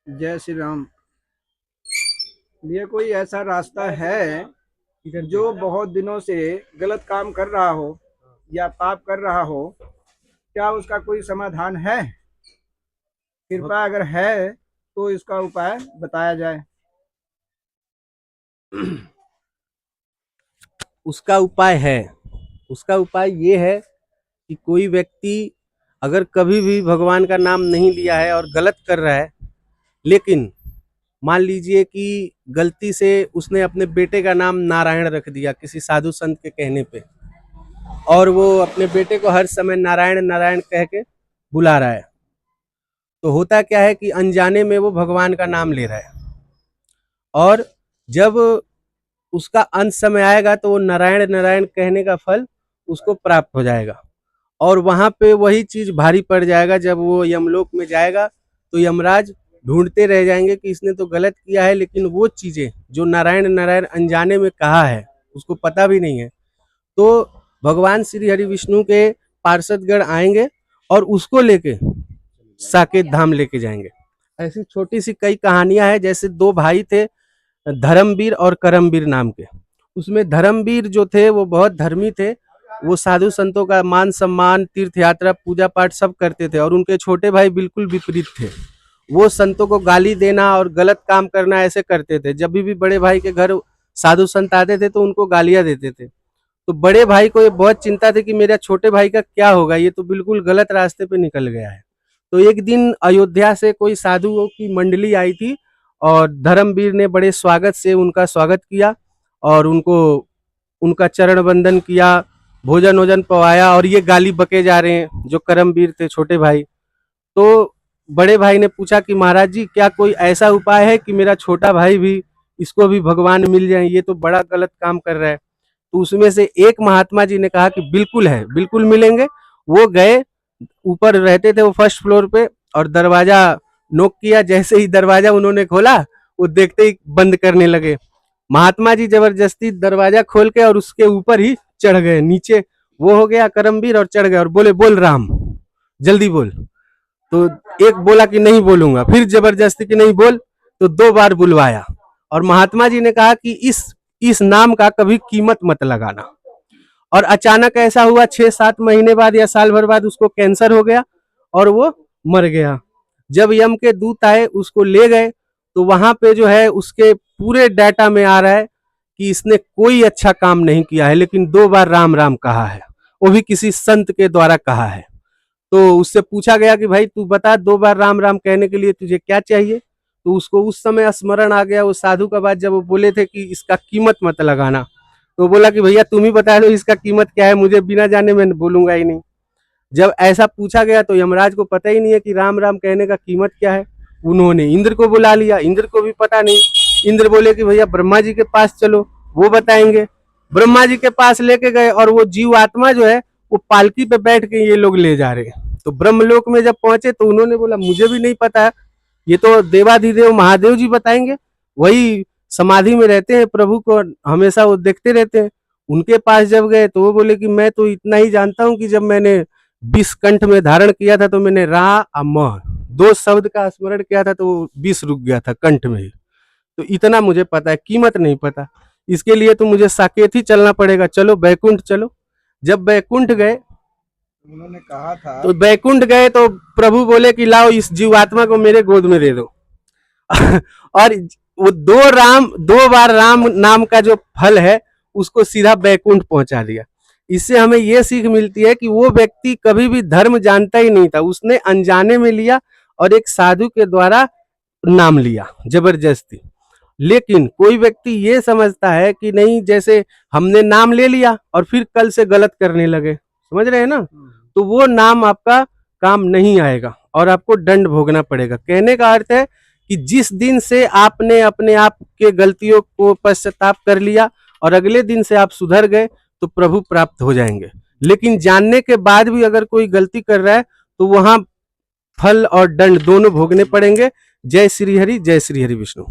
जय श्री राम। ये कोई ऐसा रास्ता है जो बहुत दिनों से गलत काम कर रहा हो या पाप कर रहा हो, क्या उसका कोई समाधान है? कृपया अगर है तो इसका उपाय बताया जाए। उसका उपाय है। उसका उपाय ये है कि कोई व्यक्ति अगर कभी भी भगवान का नाम नहीं लिया है और गलत कर रहा है, लेकिन मान लीजिए कि गलती से उसने अपने बेटे का नाम नारायण रख दिया किसी साधु संत के कहने पे, और वो अपने बेटे को हर समय नारायण नारायण कह के बुला रहा है, तो होता क्या है कि अनजाने में वो भगवान का नाम ले रहा है, और जब उसका अंत समय आएगा तो वो नारायण नारायण कहने का फल उसको प्राप्त हो जाएगा। और वहां पे वही चीज भारी पड़ जाएगा। जब वो यमलोक में जाएगा तो यमराज ढूंढते रह जाएंगे कि इसने तो गलत किया है, लेकिन वो चीजें जो नारायण नारायण अनजाने में कहा है उसको पता भी नहीं है, तो भगवान श्री हरि विष्णु के पार्षदगण आएंगे और उसको लेके साकेत धाम लेके जाएंगे। ऐसी छोटी सी कई कहानियां हैं। जैसे दो भाई थे, धर्मवीर और करमवीर नाम के। उसमें धर्मवीर जो थे वो बहुत धर्मी थे, वो साधु संतों का मान सम्मान, तीर्थ यात्रा, पूजा पाठ सब करते थे, और उनके छोटे भाई बिल्कुल विपरीत थे। वो संतों को गाली देना और गलत काम करना ऐसे करते थे। जब भी बड़े भाई के घर साधु संत आते थे तो उनको गालियां देते थे। तो बड़े भाई को ये बहुत चिंता थी कि मेरा छोटे भाई का क्या होगा, ये तो बिल्कुल गलत रास्ते पे निकल गया है। तो एक दिन अयोध्या से कोई साधुओं की मंडली आई थी, और धर्मवीर ने बड़े स्वागत से उनका स्वागत किया और उनको उनका चरण वंदन किया, भोजन वोजन पवाया, और ये गाली बके जा रहे हैं जो करमवीर थे छोटे भाई। तो बड़े भाई ने पूछा कि महाराज जी, क्या कोई ऐसा उपाय है कि मेरा छोटा भाई भी, इसको भी भगवान मिल जाए, ये तो बड़ा गलत काम कर रहा है। तो उसमें से एक महात्मा जी ने कहा कि बिल्कुल है, बिल्कुल मिलेंगे। वो गए, ऊपर रहते थे वो फर्स्ट फ्लोर पे, और दरवाजा नॉक किया। जैसे ही दरवाजा उन्होंने खोला, वो देखते ही बंद करने लगे। महात्मा जी जबरदस्ती दरवाजा खोल के और उसके ऊपर ही चढ़ गए नीचे। वो हो गया करमवीर और चढ़ गए और बोले, बोल राम, जल्दी बोल। तो एक बोला कि नहीं बोलूंगा, फिर जबरदस्ती कि नहीं बोल, तो दो बार बुलवाया। और महात्मा जी ने कहा कि इस नाम का कभी कीमत मत लगाना। और अचानक ऐसा हुआ, 6-7 महीने बाद या साल भर बाद उसको कैंसर हो गया और वो मर गया। जब यम के दूत आए, उसको ले गए, तो वहां पे जो है उसके पूरे डाटा में आ रहा है कि इसने कोई अच्छा काम नहीं किया है, लेकिन 2 बार राम राम कहा है, वो भी किसी संत के द्वारा कहा है। तो उससे पूछा गया कि भाई तू बता, 2 बार राम राम कहने के लिए तुझे क्या चाहिए? तो उसको उस समय स्मरण आ गया वो साधु का बात, जब वो बोले थे कि इसका कीमत मत लगाना। तो बोला कि भैया तुम ही बता दो इसका कीमत क्या है, मुझे बिना जाने मैं बोलूंगा ही नहीं। जब ऐसा पूछा गया तो यमराज को पता ही नहीं है कि राम राम कहने का कीमत क्या है। उन्होंने इंद्र को बुला लिया, इंद्र को भी पता नहीं। इंद्र बोले कि भैया ब्रह्मा जी के पास चलो, वो बताएंगे। ब्रह्मा जी के पास लेके गए, और वो जीव आत्मा जो है वो पालकी पे बैठ के ये लोग ले जा रहे हैं। तो ब्रह्मलोक में जब पहुंचे तो उन्होंने बोला मुझे भी नहीं पता है, ये तो देवाधिदेव महादेव जी बताएंगे, वही समाधि में रहते हैं, प्रभु को हमेशा वो देखते रहते हैं। उनके पास जब गए तो वो बोले कि मैं तो इतना ही जानता हूँ कि जब मैंने 20 कंठ में धारण किया था तो मैंने रा और म 2 शब्द का स्मरण किया था, तो वो 20 रुक गया था कंठ में ही। तो इतना मुझे पता है, कीमत नहीं पता। इसके लिए तो मुझे साकेत ही चलना पड़ेगा, चलो बैकुंठ चलो। जब बैकुंठ गए, उन्होंने कहा था तो बैकुंठ गए तो प्रभु बोले कि लाओ इस जीवात्मा को मेरे गोद में दे दो। और वो 2 बार राम नाम का जो फल है उसको सीधा बैकुंठ पहुंचा दिया। इससे हमें ये सीख मिलती है कि वो व्यक्ति कभी भी धर्म जानता ही नहीं था, उसने अनजाने में लिया और एक साधु के द्वारा नाम लिया जबरदस्ती। लेकिन कोई व्यक्ति ये समझता है कि नहीं, जैसे हमने नाम ले लिया और फिर कल से गलत करने लगे, समझ रहे हैं ना, तो वो नाम आपका काम नहीं आएगा और आपको दंड भोगना पड़ेगा। कहने का अर्थ है कि जिस दिन से आपने अपने आप के गलतियों को पश्चाताप कर लिया और अगले दिन से आप सुधर गए तो प्रभु प्राप्त हो जाएंगे। लेकिन जानने के बाद भी अगर कोई गलती कर रहा है तो वहां फल और दंड दोनों भोगने पड़ेंगे। जय श्री हरि, जय श्री हरि विष्णु।